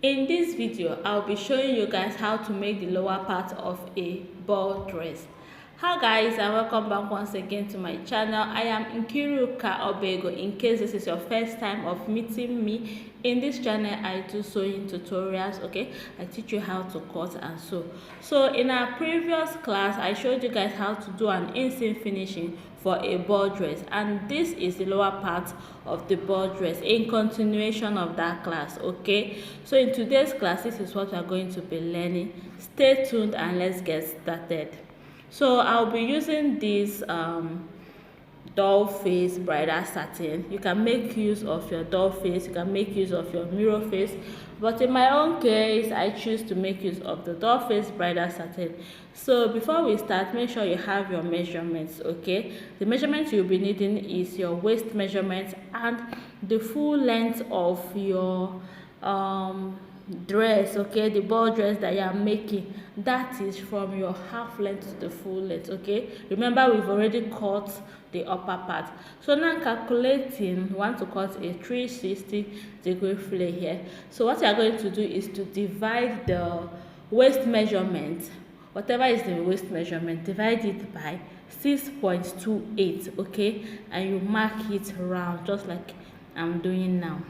In this video, I'll be showing you guys how to make the lower part of a ball dress. Hi guys, and welcome back once again to my channel. I am Nkiruka Obaego. In case this is your first time of meeting me, in this channel I do sewing tutorials. Okay, I teach you how to cut and sew. So in our previous class, I showed you guys how to do an inseam finishing for a ball dress, and this is the lower part of the ball dress in continuation of that class. Okay, so in today's class, this is what we are going to be learning. Stay tuned and let's get started. So I'll be using this doll face bridal satin. You can make use of your doll face, you can make use of your mirror face, but in my own case I choose to make use of the doll face bridal satin. So before we start, make sure you have your measurements. Okay, the measurements you'll be needing is your waist measurement and the full length of your dress. Okay, the ball dress that you are making, that is from your half length to the full length. Okay, remember we've already cut the upper part. So now calculating, we want to cut a 360-degree flare here. So what you are going to do is to divide the waist measurement, whatever is the waist measurement, divide it by 6.28. okay, and you mark it round just like I'm doing now.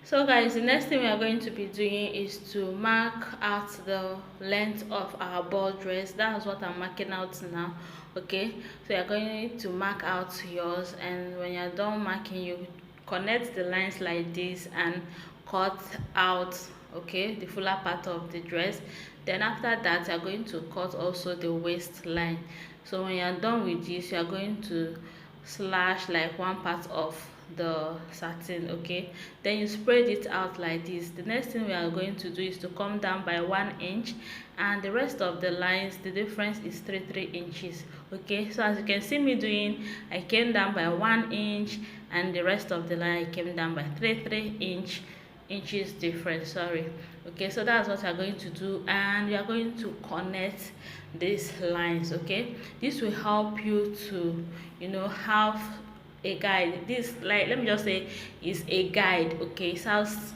So guys, the next thing we are going to be doing is to mark out the length of our ball dress. That's what I'm marking out now. Okay, so you're going to mark out yours, and when you're done marking, you connect the lines like this and cut out, okay, the fuller part of the dress. Then after that, you're going to cut also the waistline. So when you're done with this, you're going to slash like one part of the satin. Okay, then you spread it out like this. The next thing we are going to do is to come down by 1 inch, and the rest of the lines, the difference is 3 inches. Okay, so as you can see me doing, I came down by 1 inch, and the rest of the line I came down by 3 inches difference. Sorry. Okay, so that's what we are going to do, and we are going to connect these lines. Okay, this will help you to, you know, have a guide. This, like, let me just say, is a guide. Okay, it serves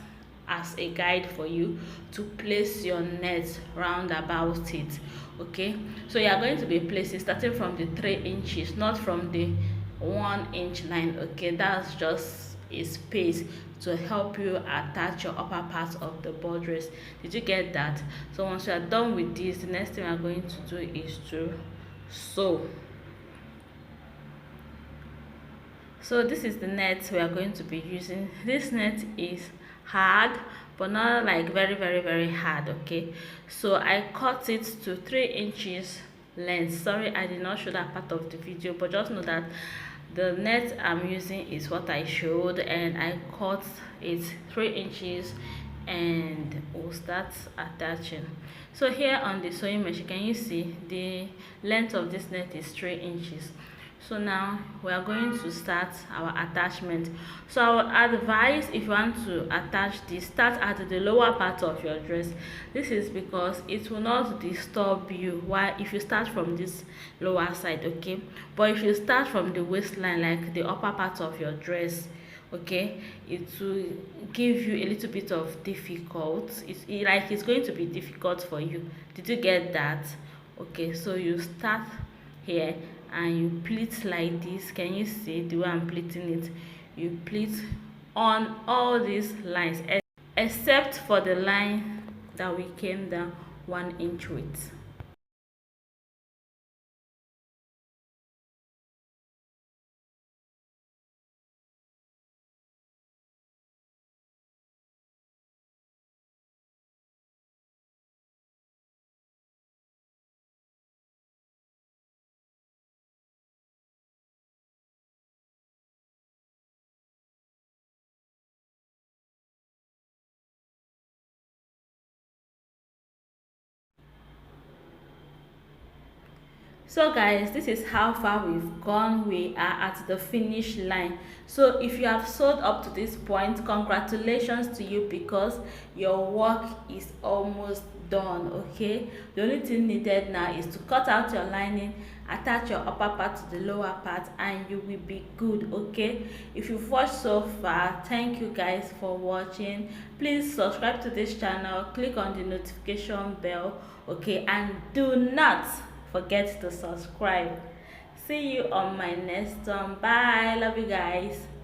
as a guide for you to place your net round about it. Okay, so you are going to be placing starting from the 3 inches, not from the 1 inch line. Okay, that's just a space to help you attach your upper part of the ball dress. Did you get that? So once you are done with this, the next thing we are going to do is to sew. So this is the net we are going to be using. This net is hard, but not like very hard. Okay, so I cut it to 3 inches length. Sorry, I did not show that part of the video, but just know that the net I'm using is what I showed, and I cut it 3 inches, and we'll start attaching. So here on the sewing machine, can you see the length of this net is 3 inches. So now we are going to start our attachment. So I would advise, if you want to attach this, start at the lower part of your dress. This is because it will not disturb you while if you start from this lower side. Okay, but if you start from the waistline, like the upper part of your dress, okay, it will give you a little bit of difficult. It's going to be difficult for you. Did you get that? Okay, so you start here and you pleat like this. Can you see the way I'm pleating it? You pleat on all these lines except for the line that we came down 1 inch with. So guys, this is how far we've gone. We are at the finish line. So if you have sewed up to this point, congratulations to you, because your work is almost done. Okay, the only thing needed now is to cut out your lining, attach your upper part to the lower part, and you will be good. Okay, if you've watched so far, thank you guys for watching. Please subscribe to this channel, click on the notification bell, okay, and do not forget to subscribe. See you on my next one. Bye. Love you guys.